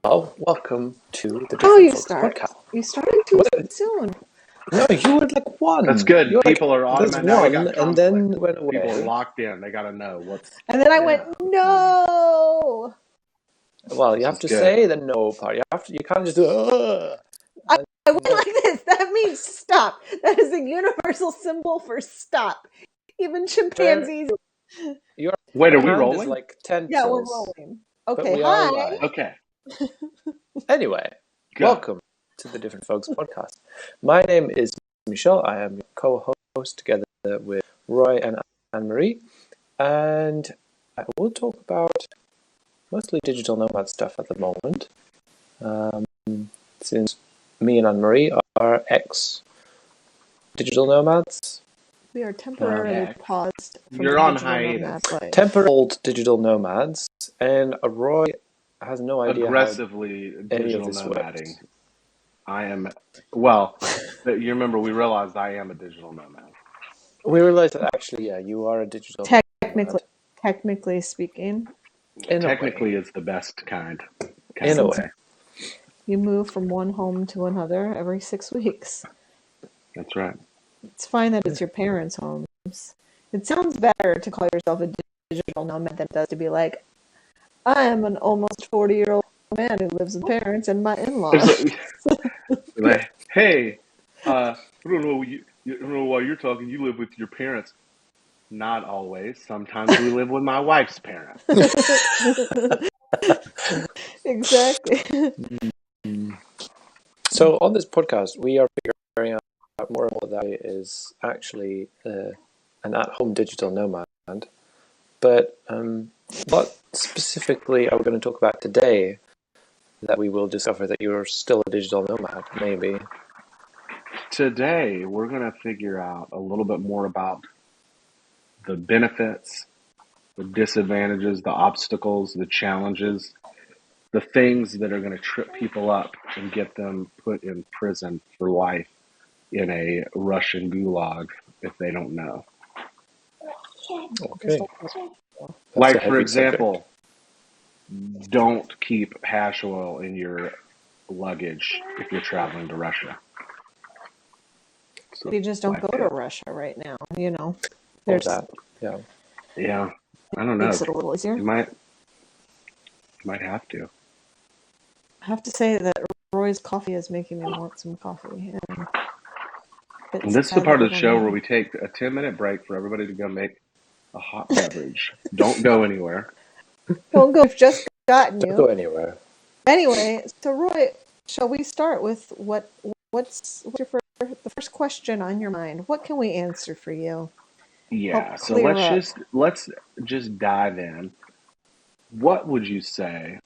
Well, welcome to the Oh, Diff'rent you Folks start. podcast. You started too soon. No, you were like one. That's good. You were People like, are there's automatic. Now we one, got and conflict. then went away. People are locked in. They got to know what's. And then I went, no. Well, you This have is to good. say the no part. You can't just do. I went like this. That means stop. That is a universal symbol for stop. Even chimpanzees. Your Wait, are we hand rolling? is like 10 Yeah, we're pills. rolling. But Okay, we are hi. live. Okay. Anyway, Good. welcome to the Diff'rent Folks podcast. My name is Michelle. I am your co-host together with Roy and Anne-Marie. And we'll talk about mostly digital nomad stuff at the moment. Since me and Anne-Marie are ex-digital nomads. We are temporarily paused from You're the on digital hiatus. nomad life. Temporary old digital nomads. And Roy has no idea Aggressively how any of digital this nomading. works. I am. Well, you remember we realized I am a digital nomad. We realized that actually, yeah, you are a digital nomad. Technically speaking. Technically, it's the best kind. In a of way. You move from one home to another every 6 weeks. That's right. It's fine that it's your parents' homes. It sounds better to call yourself a digital nomad than it does to be like, I am an almost 40-year-old man who lives with parents and my in-laws. Like, hey, I don't know. You don't know while you're talking. You live with your parents. Not always. Sometimes we live with my wife's parents. Exactly. So on this podcast, we are figuring out more of what that is actually an at-home digital nomad. But what specifically are we going to talk about today that we will discover that you're still a digital nomad, maybe? Today, we're going to figure out a little bit more about the benefits, the disadvantages, the obstacles, the challenges, the things that are going to trip people up and get them put in prison for life in a Russian gulag if they don't know. Okay. Like, for example, don't keep hash oil in your luggage if you're traveling to Russia. You just don't go to Russia right now, you know. There's that. Yeah. Yeah. I don't know. Makes it a little easier. You might have to. I have to say that Roy's coffee is making me want some coffee. And this is the part of the show where we take a 10-minute break for everybody to go make a hot beverage. Don't go anywhere. Don't go. We've just gotten you. Don't go anywhere. Anyway, so Roy, shall we start with what's the first question on your mind? What can we answer for you? Yeah, so let's just dive in. What would you say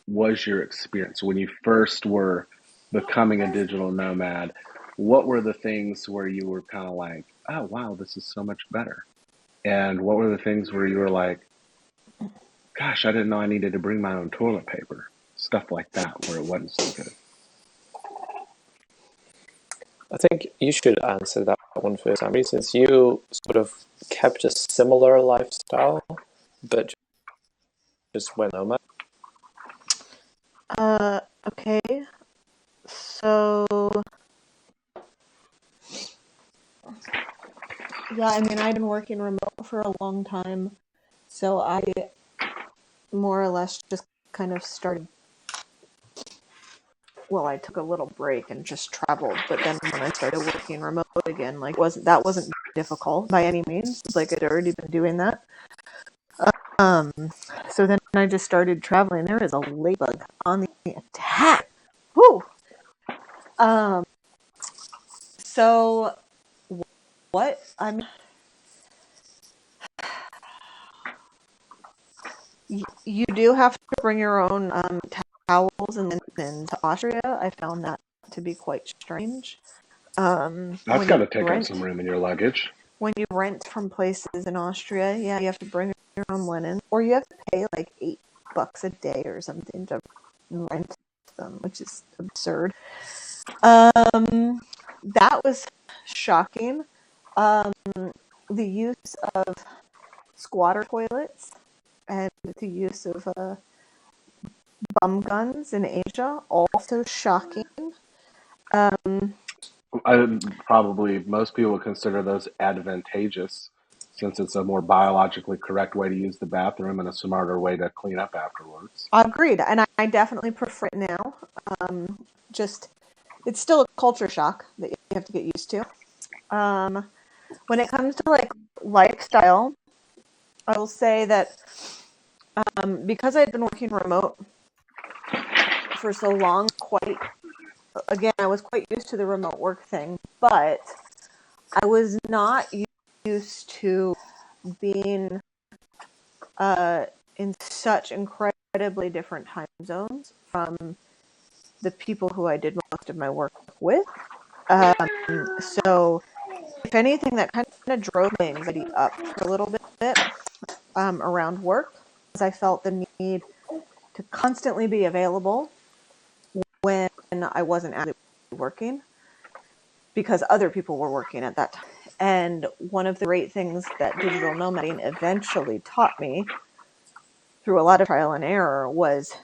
was your experience when you first were becoming a digital nomad? What were the things where you were kind of like, oh, wow, this is so much better? And what were the things where you were like, gosh, I didn't know I needed to bring my own toilet paper? Stuff like that, where it wasn't so good. I think you should answer that one first, Amber, since you sort of kept a similar lifestyle, but just went nomad. Okay. So, yeah, I mean, I've been working remote for a long time, so I more or less just kind of started. Well, I took a little break and just traveled, but then when I started working remote again, that wasn't difficult by any means. Like, I'd already been doing that. So then I just started traveling. There is a ladybug on the attack. Woo! So what? You do have to bring your own towels and then to Austria. I found that to be quite strange. That's got to take up some room in your luggage. When you rent from places in Austria, yeah, you have to bring your own linen, or you have to pay like $8 a day or something to rent them, which is absurd. That was shocking. The use of squatter toilets and the use of bum guns in Asia, also shocking. Probably most people would consider those advantageous since it's a more biologically correct way to use the bathroom and a smarter way to clean up afterwards. Agreed, and I definitely prefer it now. Just, it's still a culture shock that you have to get used to. When it comes to like lifestyle, I will say that because I had been working remote for so long, I was quite used to the remote work thing, but I was not used to being in such incredibly different time zones from the people who I did most of my work with. So, if anything, that kind of drove my anxiety up a little bit around work, because I felt the need to constantly be available when I wasn't actually working, because other people were working at that time. And one of the great things that digital nomading eventually taught me through a lot of trial and error was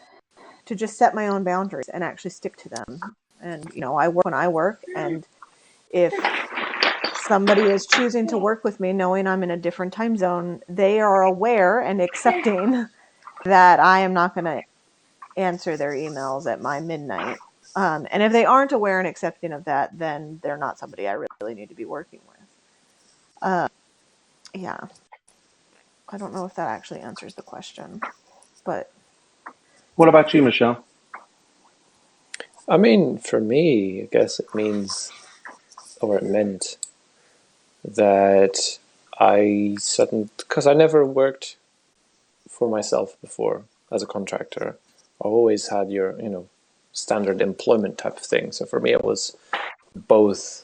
to just set my own boundaries and actually stick to them. And, I work when I work, and if somebody is choosing to work with me knowing I'm in a different time zone, they are aware and accepting that I am not going to answer their emails at my midnight. And if they aren't aware and accepting of that, then they're not somebody I really need to be working with. Yeah. I don't know if that actually answers the question, but... What about you, Michelle? I mean, for me, I guess it means, or it meant, that because I never worked for myself before as a contractor. I've always had your, standard employment type of thing. So for me, it was both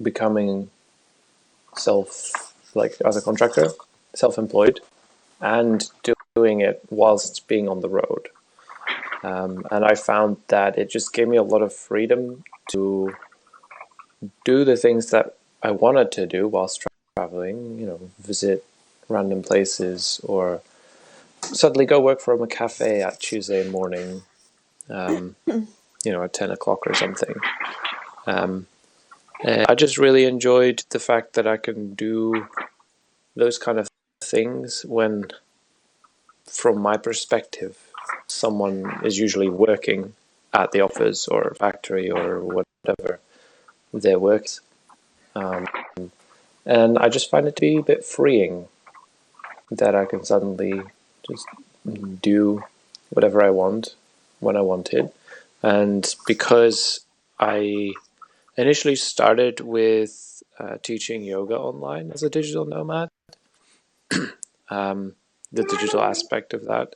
becoming as a contractor, self-employed, and doing it whilst being on the road. And I found that it just gave me a lot of freedom to do the things that I wanted to do whilst traveling, visit random places or suddenly go work from a cafe at Tuesday morning, at 10 o'clock or something. And I just really enjoyed the fact that I can do those kind of things when, from my perspective, someone is usually working at the office or factory or whatever their work is. And I just find it to be a bit freeing that I can suddenly just do whatever I want when I wanted. And because I initially started with teaching yoga online as a digital nomad, the digital aspect of that,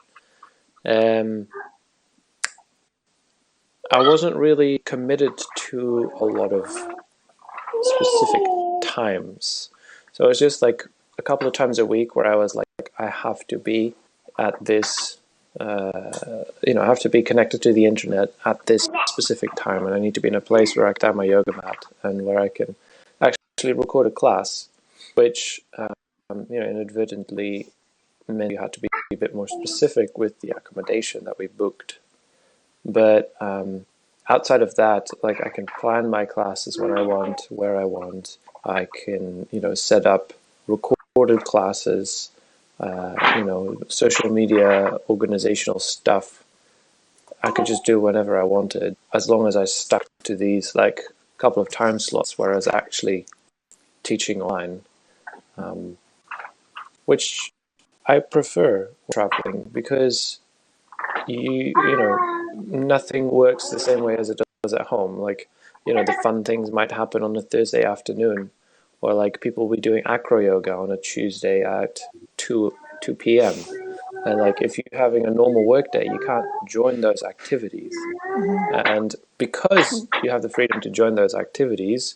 I wasn't really committed to a lot of specific times. So it was just like a couple of times a week where I was like, I have to be at this, I have to be connected to the internet at this specific time, and I need to be in a place where I can have my yoga mat and where I can actually record a class, which, inadvertently meant you had to be a bit more specific with the accommodation that we booked. But outside of that, like, I can plan my classes when I want, where I want. I can, set up recorded classes, social media, organizational stuff. I could just do whenever I wanted, as long as I stuck to these like couple of time slots where I was actually teaching online, which I prefer traveling because nothing works the same way as it does at home. Like, the fun things might happen on a Thursday afternoon, or like people will be doing acro yoga on a Tuesday at 2 p.m. And like, if you're having a normal work day, you can't join those activities. And because you have the freedom to join those activities,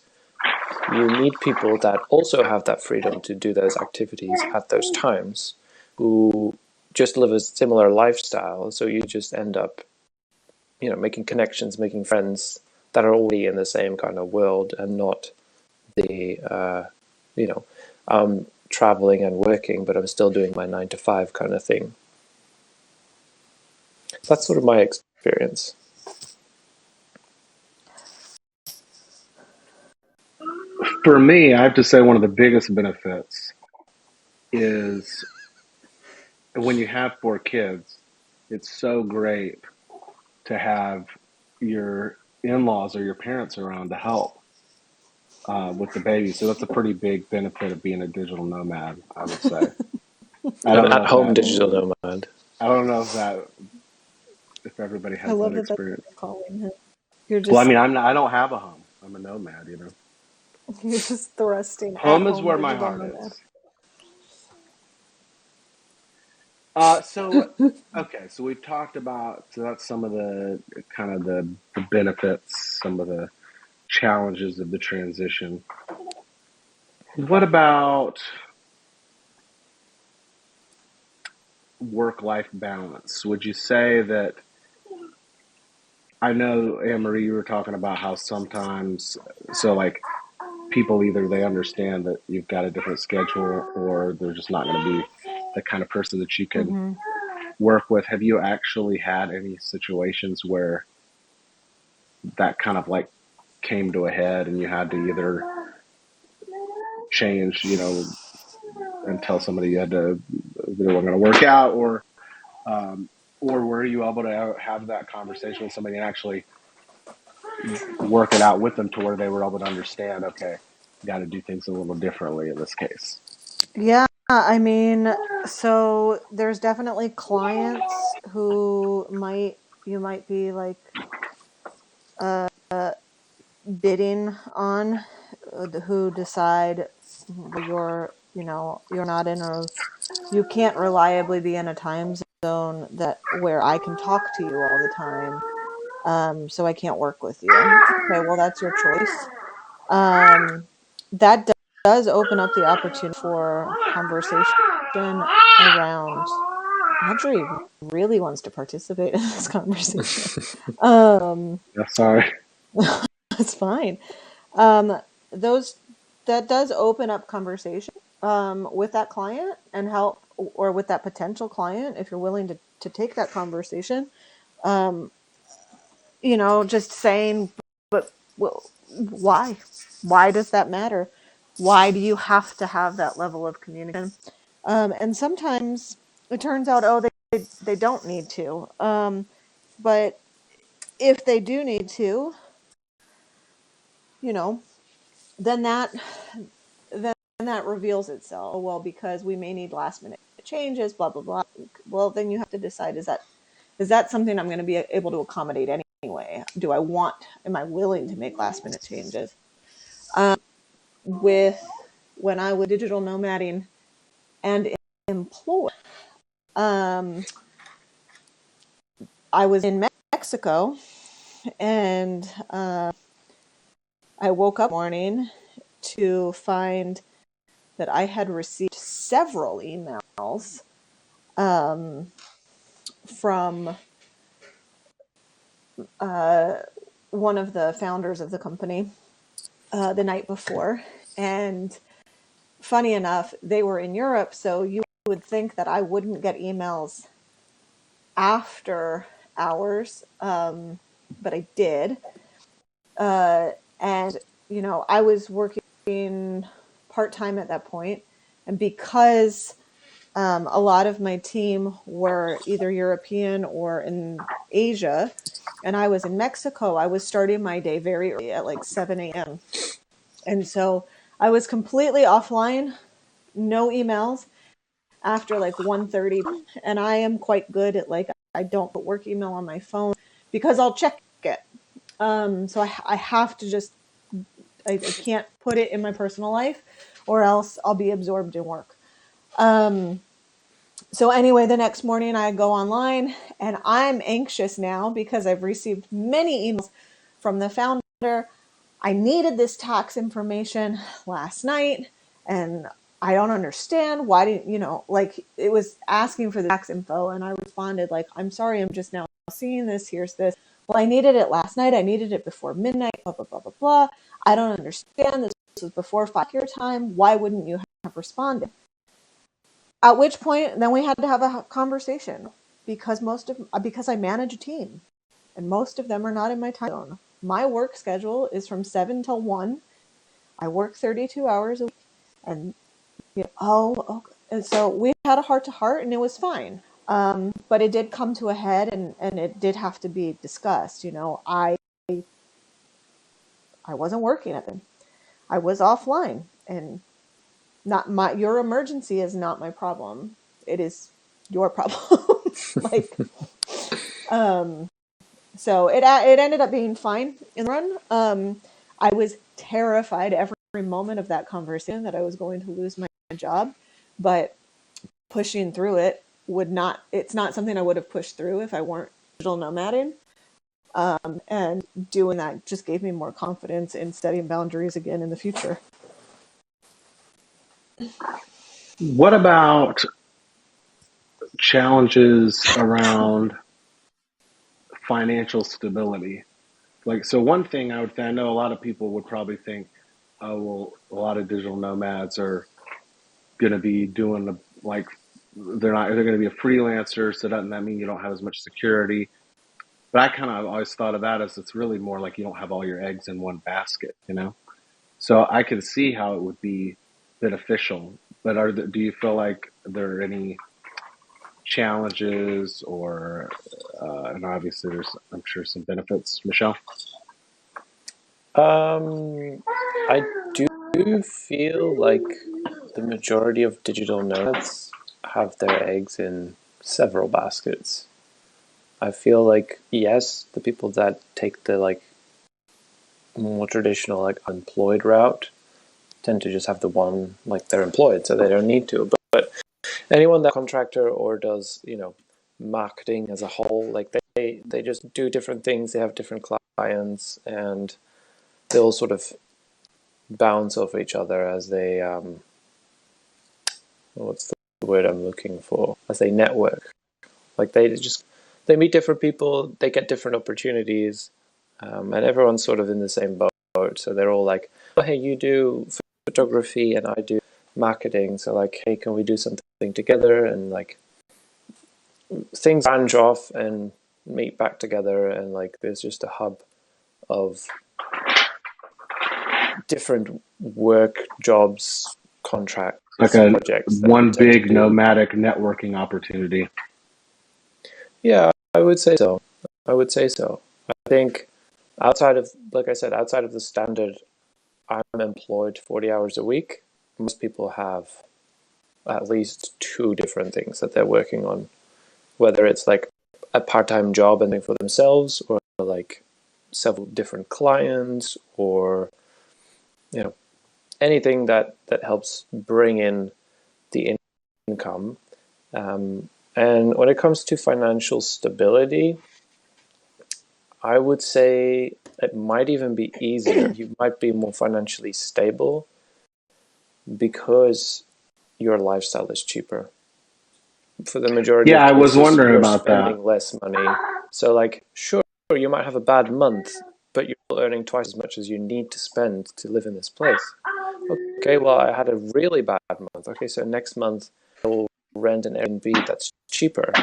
you need people that also have that freedom to do those activities at those times, who just live a similar lifestyle. So you just end up, making connections, making friends that are already in the same kind of world, and not the, I'm traveling and working, but I'm still doing my 9 to 5 kind of thing. that's sort of my experience. For me, I have to say one of the biggest benefits is when you have 4 kids, it's so great to have your in-laws or your parents around to help with the baby. So that's a pretty big benefit of being a digital nomad, I would say. I An don't know if at-home that. digital nomad. I don't know if everybody I has love that that that's experience. what you're calling him. You're Well, I just mean, I don't have a home. I'm a nomad. you're just thrusting at Home is home where my digital heart nomad. is. So okay, so we've talked about so that's some of the kind of the benefits, some of the challenges of the transition. What about work-life balance? Would you say that I know Anne Marie, you were talking about how sometimes so like people either they understand that you've got a different schedule or they're just not going to be the kind of person that you can Mm-hmm. work with. Have you actually had any situations where that kind of like came to a head and you had to either change, and tell somebody you had to they weren't going to work out, or were you able to have that conversation with somebody and actually work it out with them to where they were able to understand, okay, got to do things a little differently in this case? Yeah, I mean, so there's definitely clients who you might be like uh, bidding on who decide you're not you can't reliably be in a time zone that where I can talk to you all the time. So I can't work with you. Okay, well that's your choice. Um, that does open up the opportunity for conversation around. Audrey really wants to participate in this conversation. Yeah, sorry. It's fine. Um, those that does open up conversation with that client and help, or with that potential client, if you're willing to take that conversation. Um, just saying, but well, why? Why does that matter? Why do you have to have that level of communication? And sometimes it turns out, oh, they don't need to. But if they do need to, you know, then that reveals itself. Oh, well, because we may need last minute changes, blah blah blah. Well, then you have to decide, is that something I'm going to be able to accommodate anyway? Am I willing to make last minute changes? With When I was digital nomading and employed, um, I was in Mexico, and I woke up morning to find that I had received several emails from one of the founders of the company the night before. And funny enough, they were in Europe, so you would think that I wouldn't get emails after hours, but I did. And, I was working part-time at that point, and because a lot of my team were either European or in Asia, and I was in Mexico, I was starting my day very early at like 7 a.m. And so I was completely offline, no emails after like 1:30. And I am quite good at, like, I don't put work email on my phone because I'll check it. So I have to just, I can't put it in my personal life, or else I'll be absorbed in work. So anyway, the next morning I go online, and I'm anxious now because I've received many emails from the founder. I needed this tax information last night, and I don't understand why like, it was asking for the tax info, and I responded like, I'm sorry, I'm just now seeing this. Here's this. Well, I needed it last night. I needed it before midnight. Blah blah blah blah blah. I don't understand. This was before 5 your time. Why wouldn't you have responded? At which point, then we had to have a conversation. because I manage a team, and most of them are not in my time zone. My work schedule is from 7 till 1. I work 32 hours a week, and and so we had a heart-to-heart, and it was fine. But it did come to a head, and it did have to be discussed. I wasn't working at them. I was offline, and your emergency is not my problem. It is your problem. Like, so it ended up being fine in the run. I was terrified every moment of that conversation that I was going to lose my job, but pushing through it it's not something I would have pushed through if I weren't digital nomading. And doing that just gave me more confidence in setting boundaries again in the future. What about challenges around financial stability? Like, so one thing I know a lot of people would probably think, oh, well, a lot of digital nomads are going to be doing like, they're going to be a freelancer. So doesn't that mean you don't have as much security? But I kind of always thought of that as it's really more like you don't have all your eggs in one basket, you know? So I can see how it would be beneficial. But do you feel like there are any challenges and obviously there's, I'm sure, some benefits, Michelle? I do feel like the majority of digital nomads have their eggs in several baskets. I feel like, yes, the people that take the like more traditional like unemployed route tend to just have the one, like they're employed, so they don't need to. But anyone that contractor or does, marketing as a whole, like they just do different things. They have different clients, and they all sort of bounce off each other as they what's the word I'm looking for? As they network. Like they meet different people, they get different opportunities, and everyone's sort of in the same boat. So they're all like, oh, hey, you do photography and I do marketing. So like, hey, can we do something together? And like things branch off and meet back together. And like, there's just a hub of different work, jobs, contracts, Like a projects. one big nomadic networking opportunity. Yeah, I would say so. I think outside of, like I said, outside of the standard, I'm employed 40 hours a week. Most people have at least two different things that they're working on, whether it's like a part-time job and thing for themselves, or like several different clients, or anything that helps bring in the income. And when it comes to financial stability, I would say it might even be easier. You might be more financially stable because your lifestyle is cheaper. For the majority of I was cases, wondering you're about spending that. less money. So like, sure, you might have a bad month, but you're earning twice as much as you need to spend to live in this place. Okay, well, I had a really bad month. Okay, so next month I will rent an Airbnb that's cheaper,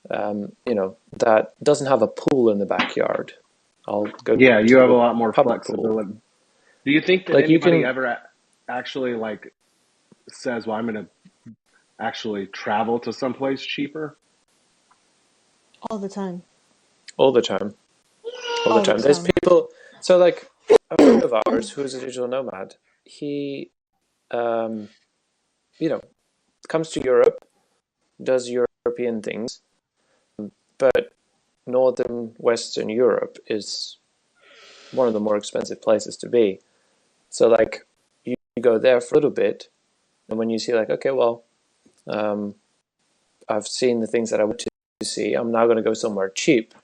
that doesn't have a pool in the backyard. I'll go Yeah, you have to a a lot more public pool. flexibility. Do you think that Like you anybody can ever actually like says, "Well, I'm going to actually travel to someplace cheaper"? All the time. all the time, All the There's time. people. So like a friend of ours who is a digital nomad, he, um, comes to Europe, does European things, but Northern Western Europe is one of the more expensive places to be. So like you go there for a little bit, and when you see like, okay, well, um, I've seen the things that I want to see. I'm now going to go somewhere cheap,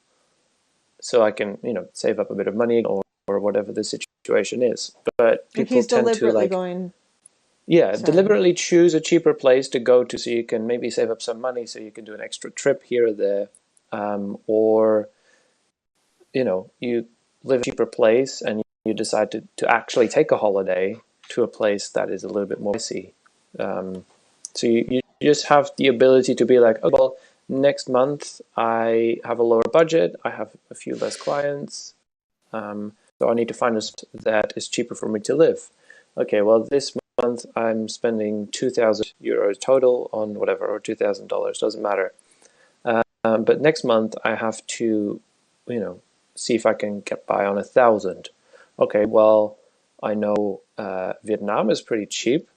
so I can save up a bit of money or whatever the situation is. But Like people he's tend to deliberately like, going. yeah, Sorry. deliberately choose a cheaper place to go to, so you can maybe save up some money, so you can do an extra trip here or there, or you live in a cheaper place and you decide to actually take a holiday to a place that is a little bit more pricey. So you just have the ability to be like, oh, well, next month I have a lower budget, I have a few less clients, so I need to find a spot that is cheaper for me to live. Okay, well, this month I'm spending €2,000 total on whatever, or $2,000, doesn't matter. But next month I have to, see if I can get by on 1,000. Okay, well, I know Vietnam is pretty cheap,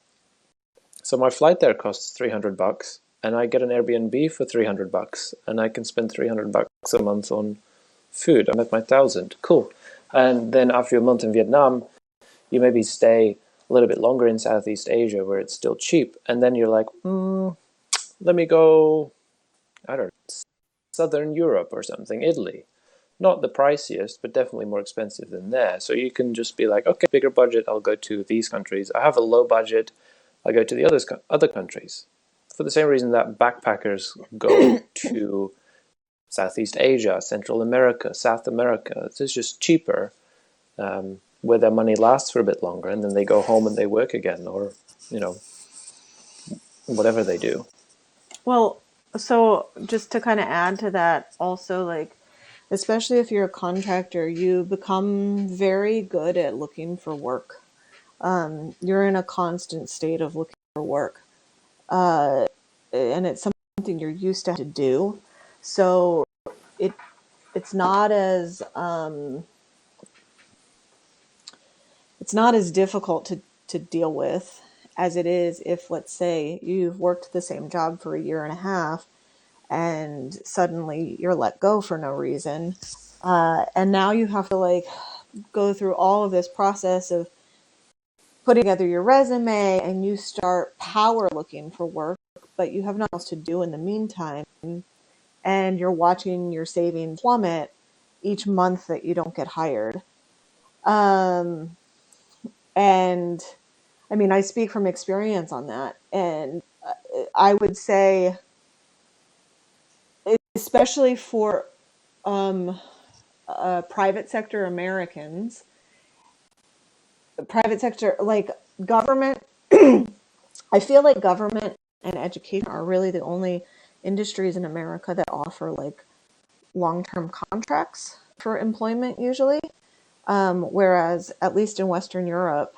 so my flight there costs $300, and I get an Airbnb for $300, and I can spend $300 a month on food. I'm at my 1,000. Cool. And then after a month in Vietnam, you maybe stay a little bit longer in Southeast Asia where it's still cheap, and then you're like, let me go, I don't know, Southern Europe or something, Italy. Not the priciest, but definitely more expensive than there. So you can just be like, okay, bigger budget, I'll go to these countries. I have a low budget, I'll go to the other countries. For the same reason that backpackers go to Southeast Asia, Central America, South America. It's just cheaper, where their money lasts for a bit longer, and then they go home and they work again, or, whatever they do. Well, so just to kind of add to that, also, like, especially if you're a contractor, you become very good at looking for work. You're in a constant state of looking for work. And it's something you're used to do. So it's not as difficult to deal with as it is if, let's say, you've worked the same job for a year and a half and suddenly you're let go for no reason. And now you have to, like, go through all of this process of putting together your resume, and you start power looking for work, but you have nothing else to do in the meantime. And you're watching your savings plummet each month that you don't get hired. And I mean, I speak from experience on that. And I would say, especially for private sector Americans, private sector, like government, I feel like government and education are really the only industries in America that offer, like, long-term contracts for employment usually. Whereas at least in Western Europe,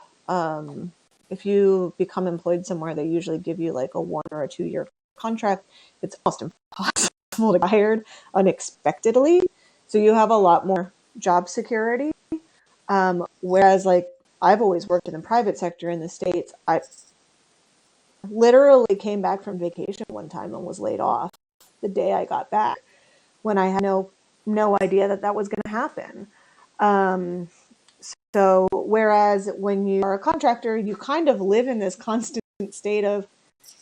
if you become employed somewhere, they usually give you like a 1 or a 2 year contract. It's almost impossible to get hired unexpectedly. So you have a lot more job security. Whereas, like, I've always worked in the private sector in the States. I literally came back from vacation one time and was laid off the day I got back, when I had no idea that was going to happen. So whereas when you are a contractor, you kind of live in this constant state of,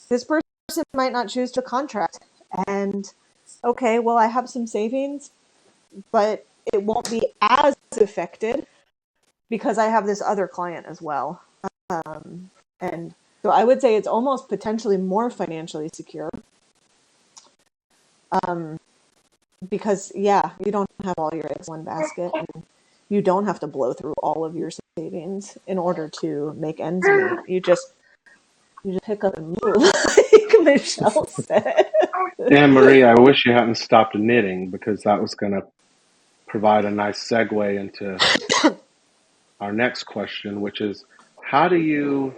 this person might not choose to contract, and okay, well, I have some savings, but it won't be as affected because I have this other client as well. And so I would say it's almost potentially more financially secure. Because, yeah, you don't have all your eggs in one basket, and you don't have to blow through all of your savings in order to make ends meet. You just pick up and move, like Michelle said. Anne Marie, I wish you hadn't stopped knitting, because that was going to provide a nice segue into our next question, which is, how do you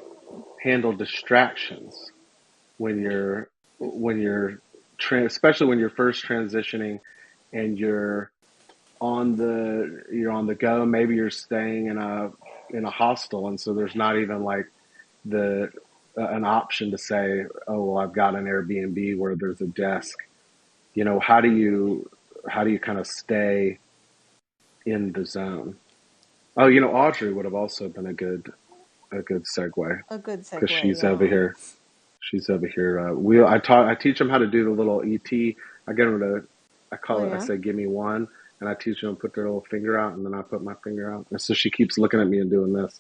handle distractions when you're especially when you're first transitioning and you're on the go? Maybe you're staying in a hostel, and so there's not even like the an option to say, oh, well, I've got an Airbnb where there's a desk. How do you kind of stay in the zone? Oh, Audrey would have also been a good segue, A good segue, because she's yeah. over here. She's over here. I teach them how to do the little ET. I get them to, I call it, yeah? I say, give me one. And I teach them to put their little finger out, and then I put my finger out. And so she keeps looking at me and doing this.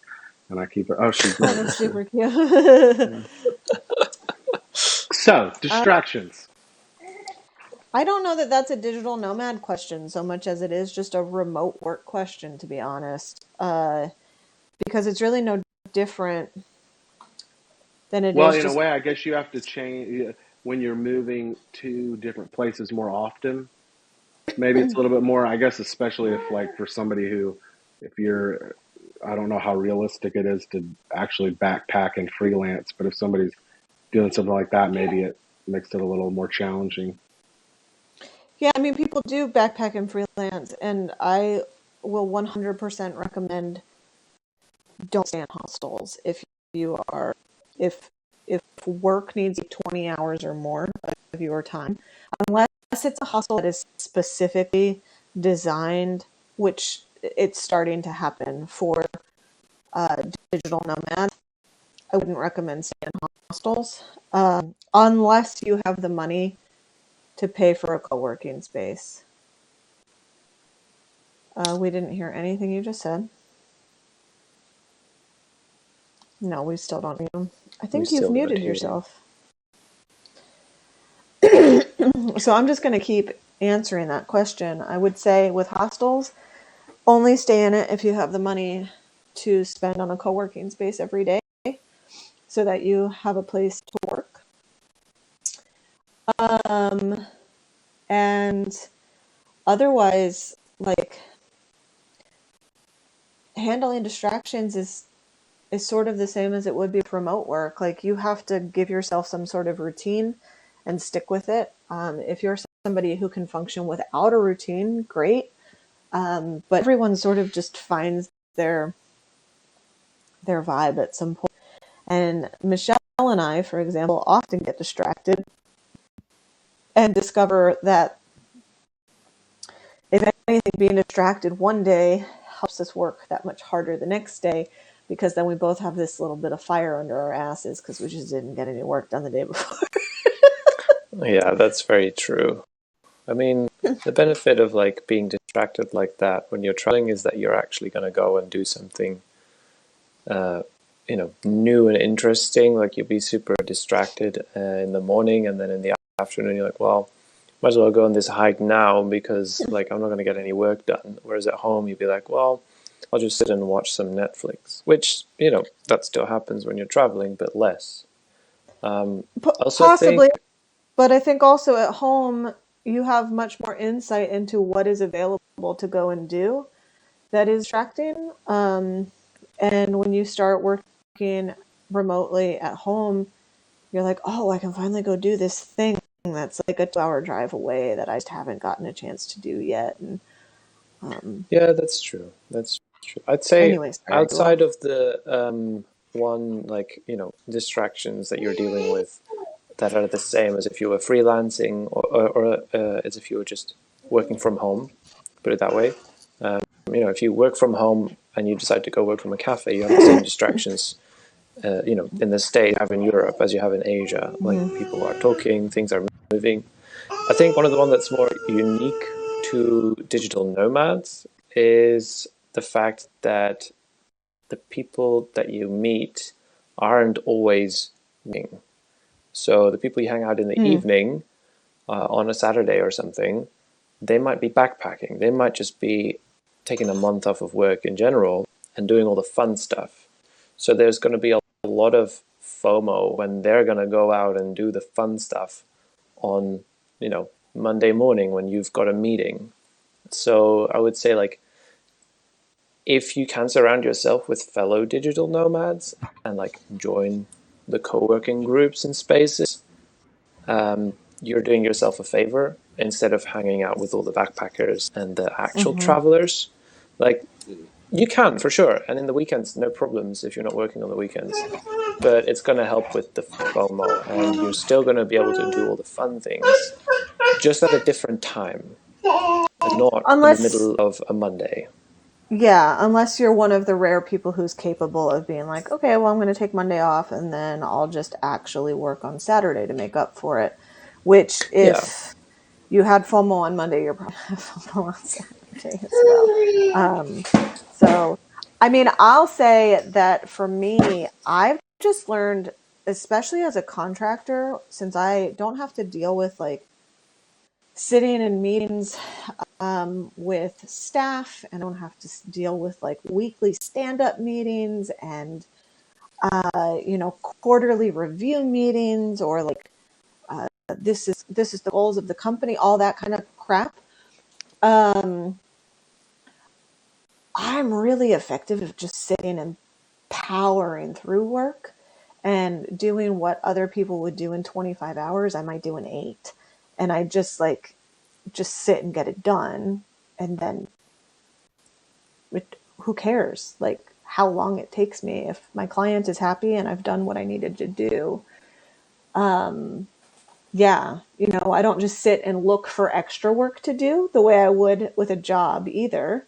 And I keep it. Oh, she's doing That's this too. super cute. So, distractions. I don't know that that's a digital nomad question so much as it is just a remote work question, to be honest. Because it's really no different than it Well, is in a just... way, I guess you have to change. when you're moving to different places more often, maybe it's a little bit more, I guess, especially if like for somebody who, if you're, I don't know how realistic it is to actually backpack and freelance, but if somebody's doing something like that, maybe it makes it a little more challenging. Yeah, I mean, people do backpack and freelance, and I will 100% recommend don't stay in hostels if you are if if work needs 20 hours or more of your time, unless it's a hostel that is specifically designed, which it's starting to happen for digital nomads. I wouldn't recommend staying in hostels unless you have the money to pay for a co-working space. We didn't hear anything you just said. No, we still don't hear you. I We think you've still don't muted hear you. yourself. So I'm just going to keep answering that question. I would say with hostels, only stay in it if you have the money to spend on a co-working space every day so that you have a place to work. And otherwise, like, handling distractions is sort of the same as it would be with remote work. Like, you have to give yourself some sort of routine and stick with it. If you're somebody who can function without a routine, great. But everyone sort of just finds their vibe at some point. And Michelle and I, for example, often get distracted and discover that if anything, being distracted one day helps us work that much harder the next day, because then we both have this little bit of fire under our asses because we just didn't get any work done the day before. Yeah, that's very true. I mean, the benefit of like being distracted like that when you're traveling is that you're actually going to go and do something, new and interesting. Like you'll be super distracted in the morning, and then in the afternoon you're like, well, might as well go on this hike now because like I'm not going to get any work done. Whereas at home you'd be like, well, I'll just sit and watch some Netflix, which that still happens when you're traveling, but less. Also Possibly, think, but I think also at home you have much more insight into what is available to go and do that is distracting. And when you start working remotely at home, you're like, oh, I can finally go do this thing that's like a 2-hour drive away that I just haven't gotten a chance to do yet. And yeah, that's true. That's true. I'd say anyway, sorry, I go outside off. of the one like distractions that you're dealing with that are the same as if you were freelancing or as if you were just working from home. Put it that way. If you work from home and you decide to go work from a cafe, you have the same distractions, in the States you have in Europe as you have in Asia. Like people are talking, things are moving. I think one of the one that's more unique to digital nomads is the fact that the people that you meet aren't always meeting. So the people you hang out in the evening on a Saturday or something, they might be backpacking. They might just be taking a month off of work in general and doing all the fun stuff. So there's going to be a lot of FOMO when they're going to go out and do the fun stuff on, Monday morning when you've got a meeting. So I would say, like, if you can surround yourself with fellow digital nomads and like join the co-working groups and spaces, you're doing yourself a favor instead of hanging out with all the backpackers and the actual travelers. Like, you can for sure, and in the weekends, no problems if you're not working on the weekends. But it's going to help with the FOMO, and you're still going to be able to do all the fun things, just at a different time, and not in the Unless, middle of a Monday. yeah, unless you're one of the rare people who's capable of being like, okay, well, I'm going to take Monday off and then I'll just actually work on Saturday to make up for it. Which, Yeah, if you had FOMO on Monday, you're probably have FOMO on Saturday as well. So, I mean, I'll say that for me, I've just learned, especially as a contractor, since I don't have to deal with like sitting in meetings with staff, and I don't have to deal with like weekly stand-up meetings and quarterly review meetings or like this is the goals of the company, all that kind of crap. I'm really effective at just sitting and powering through work and doing what other people would do in 25 hours. I might do in 8, and I just sit and get it done. And then who cares like how long it takes me if my client is happy and I've done what I needed to do. Yeah, I don't just sit and look for extra work to do the way I would with a job either,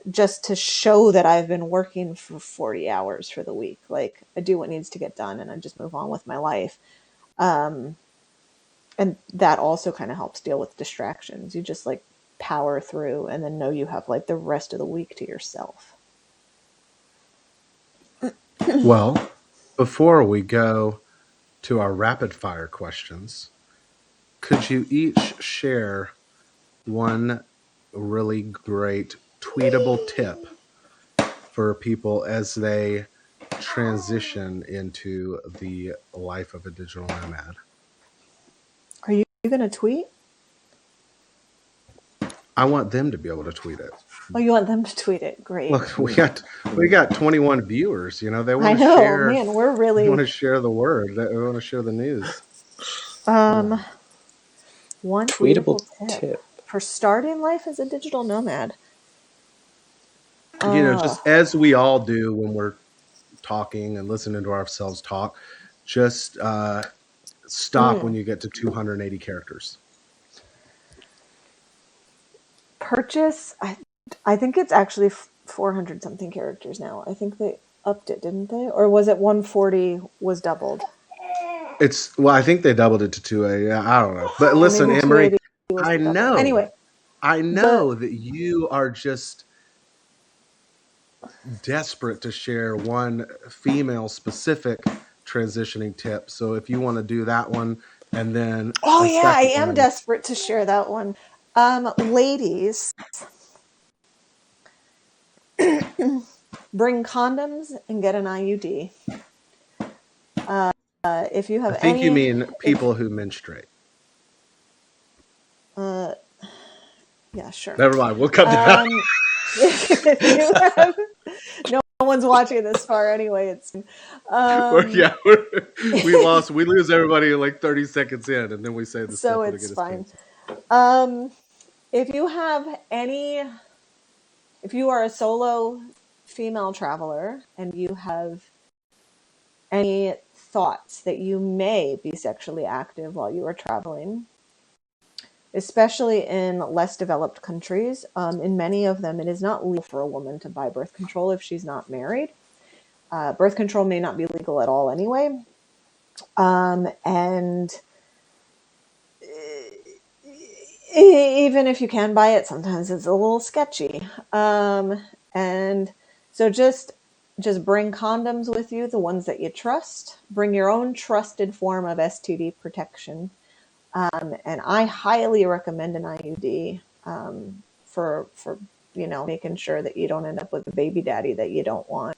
just to show that I've been working for 40 hours for the week. Like, I do what needs to get done and I just move on with my life. And that also kind of helps deal with distractions. You just like power through and then know you have like the rest of the week to yourself. Well, before we go to our rapid fire questions, could you each share one really great tweetable tip for people as they transition into the life of a digital nomad? Are you going to tweet? I want them to be able to tweet it. Oh, you want them to tweet it? Great. Look, we got 21 viewers. They want to share. Man, we're really. They want to share the word. They want to share the news. One tweetable tip for starting life as a digital nomad. Just as we all do when we're talking and listening to ourselves talk, just stop when you get to 280 characters. Purchase. I think it's actually 400 something characters now. I think they upped it, didn't they? Or was it 140 was doubled? I think they doubled it to 280. I don't know. But listen, Emery, I know. Anyway, I know that you are just desperate to share one female specific transitioning tip. So if you want to do that one, and then I am desperate to share that one. Ladies, bring condoms and get an IUD. If you have, I think you mean people who menstruate. Yeah, sure. Never mind. We'll cut that. If you have, no one's watching this far anyway. It's we lose everybody like 30 seconds in, and then we say the so it's fine. If you are a solo female traveler and you have any thoughts that you may be sexually active while you are traveling, especially in less developed countries, in many of them, it is not legal for a woman to buy birth control if she's not married. Birth control may not be legal at all anyway. And even if you can buy it, sometimes it's a little sketchy. And so just bring condoms with you, the ones that you trust. Bring your own trusted form of STD protection. And I highly recommend an IUD for making sure that you don't end up with a baby daddy that you don't want.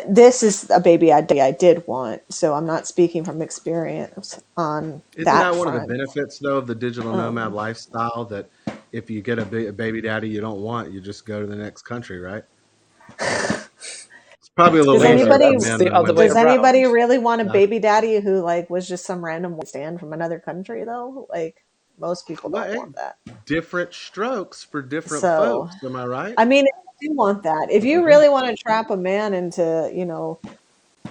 This is a baby I did want, so I'm not speaking from experience on Isn't that one front. of the benefits, though, of the digital nomad lifestyle, that if you get a baby daddy you don't want, you just go to the next country, right? It's probably a little easier. Does anybody really want a baby daddy who was just some random stand from another country, though? Most people don't want that. Different strokes for different folks. Am I right? I mean, if you want that, if you really want to trap a man into,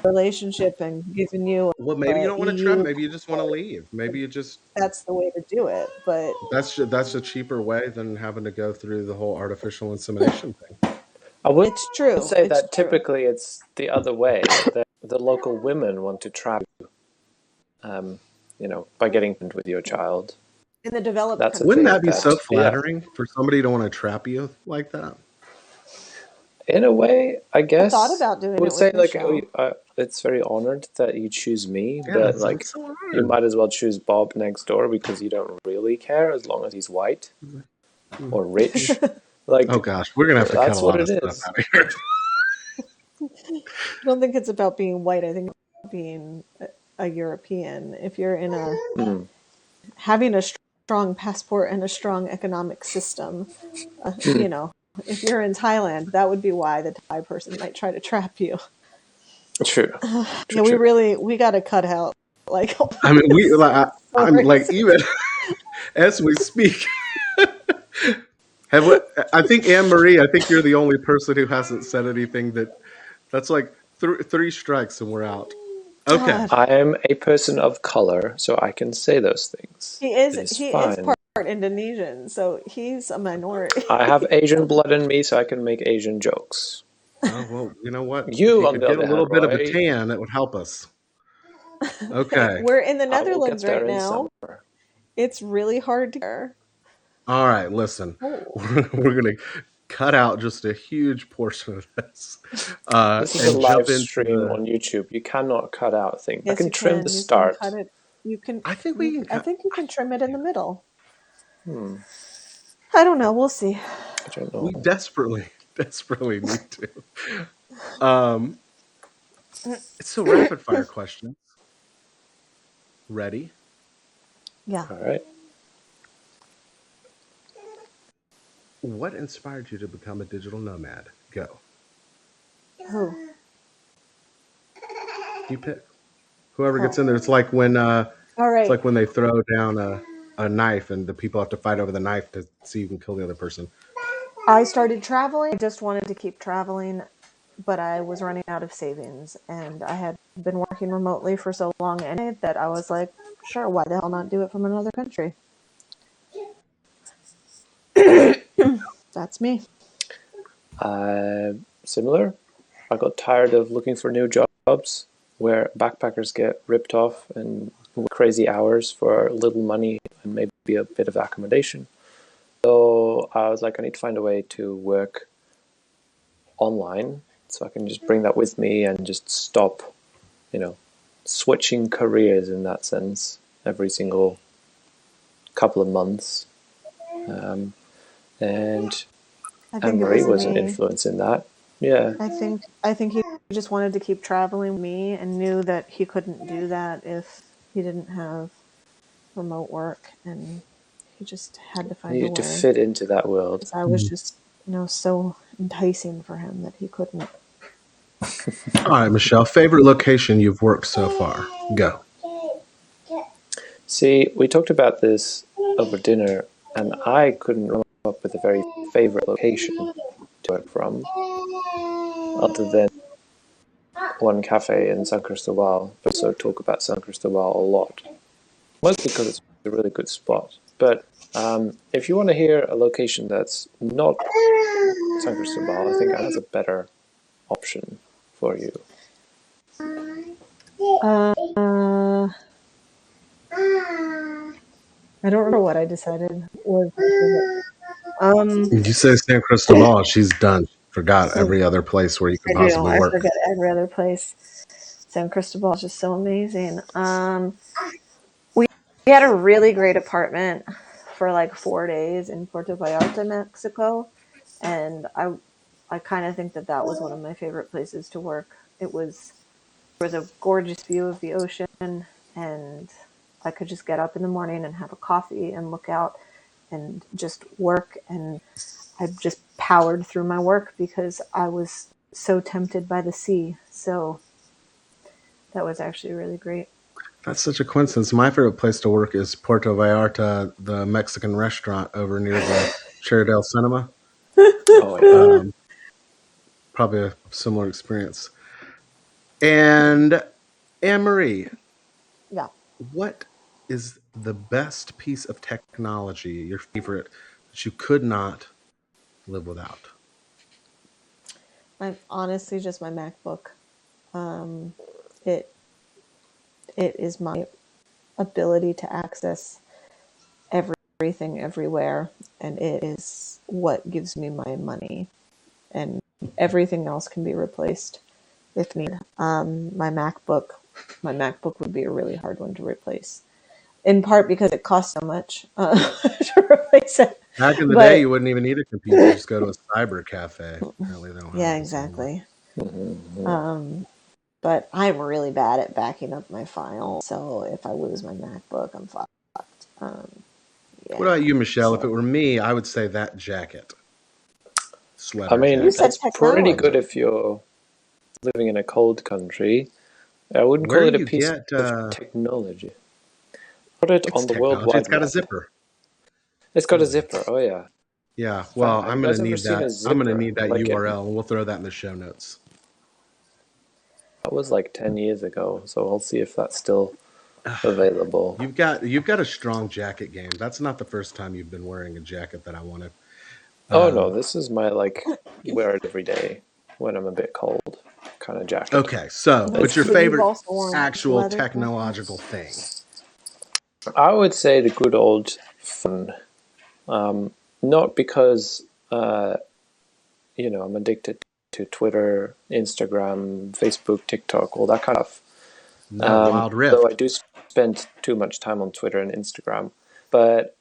relationship and giving you, maybe you don't want to trap. Maybe you just want to leave. Maybe you just. That's the way to do it, but that's a cheaper way than having to go through the whole artificial insemination thing. It's true. Say that typically it's the other way. The local women want to trap you, by getting with your child. In the developed countries. Wouldn't that be so flattering for somebody to want to trap you like that? In a way, I guess. I thought about doing it. I would say it's very honored that you choose me, but you might as well choose Bob next door because you don't really care as long as he's white or rich. Oh gosh, we're gonna have to cut a lot of stuff out of here. I don't think it's about being white. I think it's about being a European. If you're in a Mm. having a strong passport and a strong economic system, you know, if you're in Thailand, that would be why the Thai person might try to trap you. True. Yeah, we got to cut out like I mean, I'm like, stories. even as we speak, I think Anne Marie, I think you're the only person who hasn't said anything that's like three strikes and we're out. Okay. God. I am a person of color, so I can say those things. He It is is he is fine. part Indonesian, so he's a minority. I have Asian blood in me, so I can make Asian jokes. Oh, well, you know what? If You, you on could the get a other hand, little bit of a Roy, tan, that would help us. Okay. We're in the I will get Netherlands there right in now. summer. It's really hard to hear. All right, listen. Oh. We're going to cut out just a huge portion of this This is a and jump live into stream on YouTube. You cannot cut out things. I Yes, can you trim the can. You can cut start. it. You can. I think we can I cut. think you can trim it in the middle. Hmm, I don't know. We'll see. I don't know. We desperately need to. Um, so rapid fire questions. Ready? Yeah. All right. What inspired you to become a digital nomad? Go. Who? You pick. Whoever gets Oh. in there. It's like when All it's right. like when they throw down a knife and the people have to fight over the knife to see who can kill the other person. I started traveling. I just wanted to keep traveling, but I was running out of savings, and I had been working remotely for so long anyway that I was like, sure, why the hell not do it from another country? That's me. Similar. I got tired of looking for new jobs where backpackers get ripped off and work crazy hours for little money and maybe a bit of accommodation. So I was like, I need to find a way to work online so I can just bring that with me and just stop, switching careers in that sense every single couple of months. And I think Anne it Marie was was an me. influence in that. Yeah. I think he just wanted to keep traveling with me and knew that he couldn't do that if he didn't have remote work, and he just had to find a Needed to way. fit into that world. Because I was just, so enticing for him that he couldn't. All right, Michelle. Favorite location you've worked so far? Go. See, we talked about this over dinner, and I couldn't come up with a very favorite location to work from, other than one cafe in San Cristobal. But also talk about San Cristobal a lot, mostly because it's a really good spot. But if you want to hear a location that's not San Cristobal, I think I have a better option for you. I don't remember what I decided was. You say San Cristobal, she's done. Forgot So every other place where you could I do. possibly I work. forget every other place. San Cristobal is just so amazing. We had a really great apartment for like 4 days in Puerto Vallarta, Mexico, and I kind of think that was one of my favorite places to work. There was a gorgeous view of the ocean, and I could just get up in the morning and have a coffee and look out and just work, and I just powered through my work because I was so tempted by the sea. So that was actually really great. That's such a coincidence. My favorite place to work is Puerto Vallarta, the Mexican restaurant over near the Cheridel Cinema. Oh, yeah. Probably a similar experience. And Anne Marie, Yeah. what is the best piece of technology, your favorite, that you could not live without? Honestly just my MacBook. It it is my ability to access everything everywhere, and it is what gives me my money, and everything else can be replaced if needed. My MacBook would be a really hard one to replace, in part because it costs so much to replace it. Back in the day, But you wouldn't even need a computer. You just go to a cyber cafe. Apparently, they don't have yeah, those anymore. exactly. Mm-hmm. but I'm really bad at backing up my files. So if I lose my MacBook, I'm fucked. What Yeah. about you, Michelle? If it So were me, I would say that jacket, I sweater mean, you jacket. said it's pretty good technology. if you're living in a cold country. I wouldn't Where call do it a you piece get? of technology. Put it It's on the World technology. It's Wide got a Web. zipper. It's got a Really? zipper. Oh yeah. Yeah. Well, Have you I'm gonna guys ever need seen that. a I'm gonna zipper? need that Like URL, and we'll throw that in the show notes. that was like 10 years ago, so I'll see if that's still available. You've got a strong jacket game. That's not the first time you've been wearing a jacket that I wanted. Oh no, this is my wear it every day when I'm a bit cold kind of jacket. Okay, so but your But you've favorite also worn actual leather technological jackets. thing? I would say the good old phone. Not because I'm addicted to Twitter, Instagram, Facebook, TikTok, all that kind of stuff. No, Wild Though I Rift. do spend too much time on Twitter and Instagram, but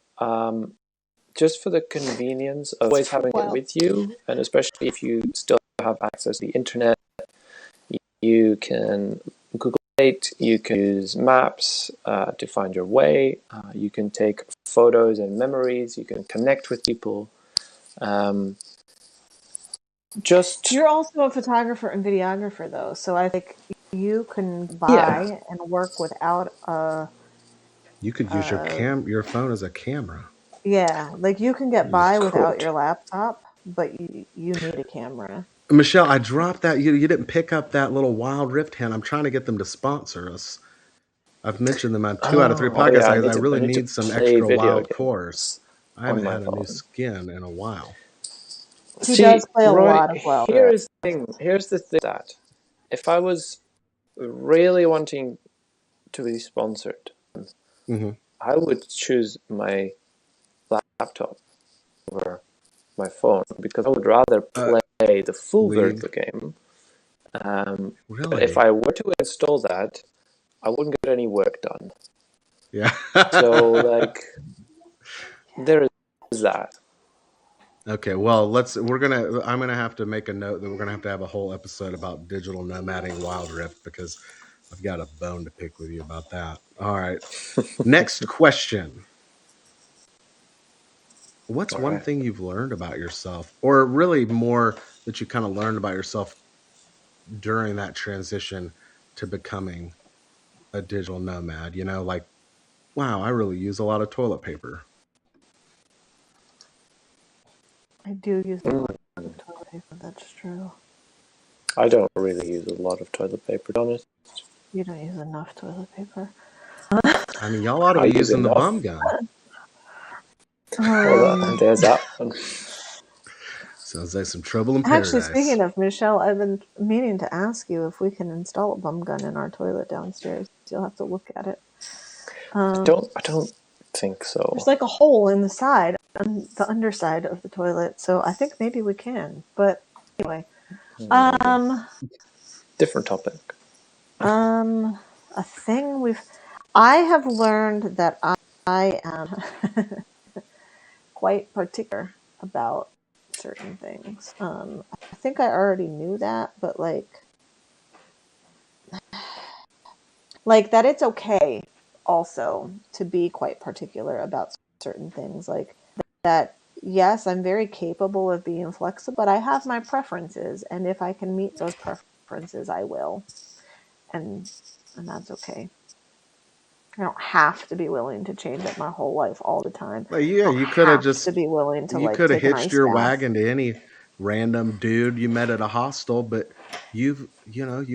just for the convenience of always having it with you, and especially if you still have access to the internet, you can Google It, you can use maps to find your way, you can take photos and memories, you can connect with people. You're also a photographer and videographer, though, so I think you can Yeah. buy and work without a. You could use your phone as a camera. Yeah, like you can get You just by without Could. your laptop, but you need a camera. Michelle, I dropped that. You didn't pick up that little Wild Rift hand. I'm trying to get them to sponsor us. I've mentioned them on 2 out of 3 Oh podcasts. yeah, I I really need to need some play extra video wild cores. games I on haven't my had a new phone. skin in a while. He does See, play a Roy, lot of Wild Rift. here's the thing. Here's the thing that if I was really wanting to be sponsored, Hmm. I would choose my laptop over my phone because I would rather play the full League, version of the game. But if really? I were to install that, I wouldn't get any work done. Yeah. So there is that. Okay, well, I'm gonna have to make a note that we're gonna have to have a whole episode about digital nomading Wild Rift because I've got a bone to pick with you about that. All right. Next question. What's All one right. thing you've learned about yourself, or really more that you kind of learned about yourself during that transition to becoming a digital nomad? Like, wow, I really use a lot of toilet paper. I do use a Mm. lot of toilet paper. That's true. I don't really use a lot of toilet paper, to be honest. You don't use enough toilet paper. I mean, y'all ought to I be use using the enough. bum gun. Well, there's that one. Sounds like some trouble in Actually, paradise. speaking of Michelle, I've been meaning to ask you if we can install a bum gun in our toilet downstairs. You'll have to look at it. I don't think so. There's like a hole in the side, on the underside of the toilet, so I think maybe we can. But anyway, Different topic. a thing I have learned that I am quite particular about certain things. I think I already knew that, but like that it's okay also to be quite particular about certain things. Like that, yes, I'm very capable of being flexible, but I have my preferences, and if I can meet those preferences, I will. And that's okay. I don't have to be willing to change up my whole life all the time. Well, yeah, I don't you could have have to just be willing to you could have take an hitched ice your bath. wagon to any random dude you met at a hostel, but you've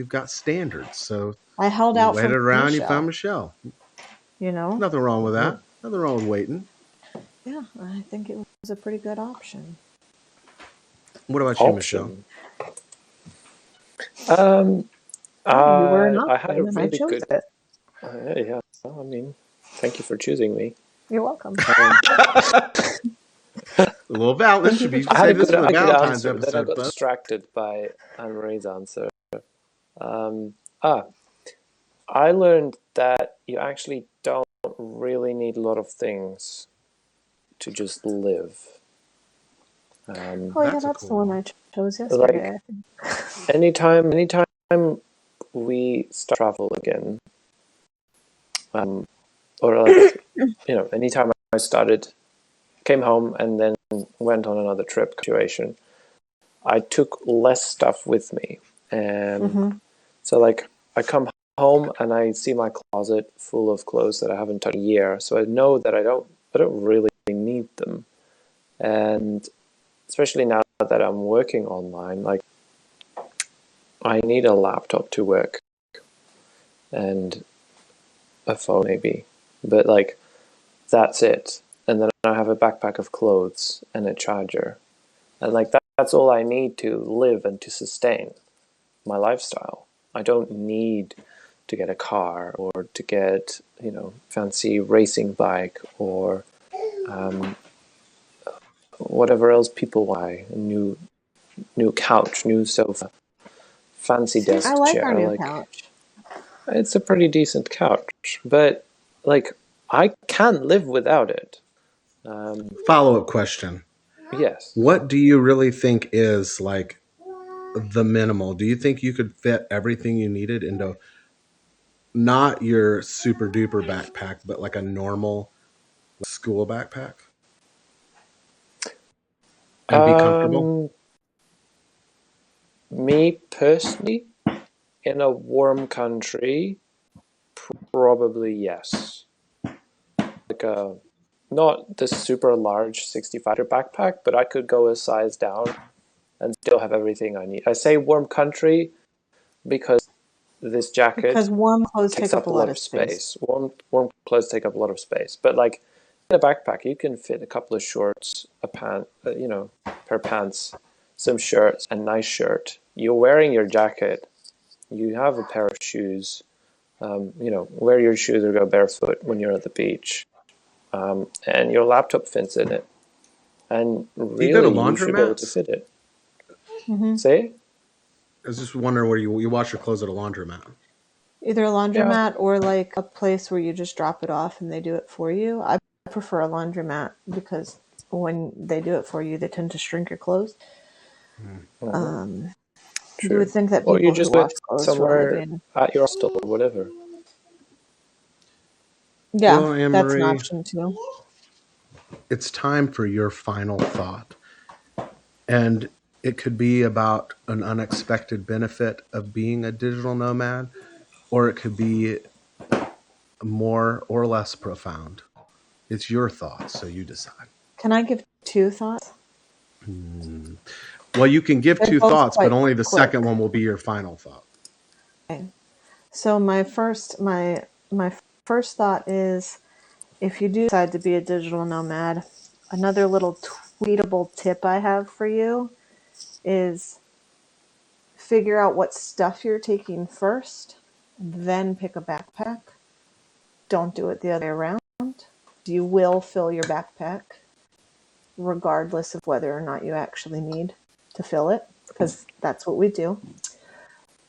got standards. So I held you out waited for around, you found Michelle, Michelle. you know? Nothing wrong with that. Nothing wrong with waiting. Yeah, I think it was a pretty good option. What about you, Michelle? Option. You were an I had option, a and I really chose good. it. Yeah. I mean, thank you for choosing me. You're welcome. Well, Val, this should be I had save this for the a good Valentine's answer, but then I episode, got folks. distracted by Anne Marie's answer. I learned that you actually don't really need a lot of things to just live. Oh yeah, That's a that's the cool one one. I chose Like yesterday. anytime we start travel again, or like, anytime I came home and then went on another trip situation, I took less stuff with me. And so like I come home and I see my closet full of clothes that I haven't touched in a year. So I know that I don't really need them. And especially now that I'm working online, like I need a laptop to work and a phone maybe. But like that's it. And then I have a backpack of clothes and a charger. And like that's all I need to live and to sustain my lifestyle. I don't need to get a car or to get, fancy racing bike or whatever else people buy. A new couch, new sofa, fancy desk I like chair. our new couch. It's a pretty decent couch, but like I can't live without it. Follow-up question. Yes. What do you really think is like the minimal? Do you think you could fit everything you needed into not your super duper backpack, but like a normal school backpack and be comfortable? Me personally, in a warm country, probably yes. Like not the super large 65 backpack, but I could go a size down and still have everything I need. I say warm country because this jacket Because warm clothes takes take up a lot of space. Warm clothes take up a lot of space. But like in a backpack, you can fit a couple of shorts, a pair of pants, some shirts, a nice shirt. You're wearing your jacket. You have a pair of shoes. Wear your shoes or go barefoot when you're at the beach. And your laptop fits in it. And really, you go to you should be able to laundromats? fit it. Say? I was just wondering where you wash your clothes at a laundromat. Either a laundromat or like a place where you just drop it off and they do it for you. I prefer a laundromat because when they do it for you, they tend to shrink your clothes. You would think that Or people you just who do wash it clothes for a somewhere living. at your hostel or whatever. Yeah, Well, Anne that's an Marie, option too. it's time for your final thought. And it could be about an unexpected benefit of being a digital nomad, or it could be more or less profound. It's your thoughts, so you decide. Can I give two thoughts? Well, you can give They're two both thoughts, but quite only the quick. second one will be your final thought. Okay. So my first thought is, if you do decide to be a digital nomad, another little tweetable tip I have for you is figure out what stuff you're taking first, then pick a backpack. Don't do it the other way around. You will fill your backpack regardless of whether or not you actually need to fill it, because that's what we do.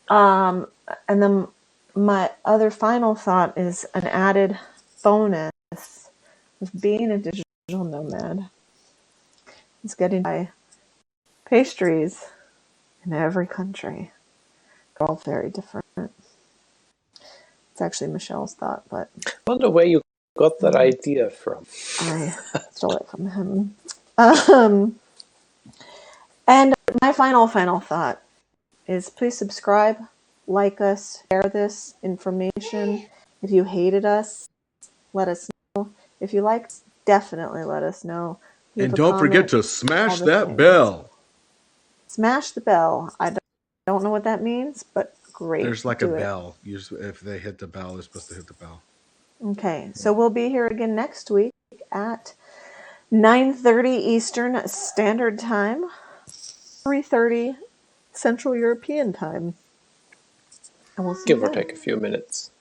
And then my other final thought is an added bonus of being a digital nomad is getting by pastries in every country. They're all very different. It's actually Michelle's thought, but I wonder where you got that idea from. I stole it from him. And my final thought is please subscribe, like us, share this information. If you hated us, let us know. If you liked, definitely let us know. Leave And a don't forget comment, to all smash the that things. bell. Smash the bell. I don't know what that means, but great. There's like Do a it. bell. If they hit the bell, they're supposed to hit the bell. Okay, so we'll be here again next week at 9:30 Eastern Standard Time, 3:30 Central European Time. And we'll see you Give or then. take a few minutes.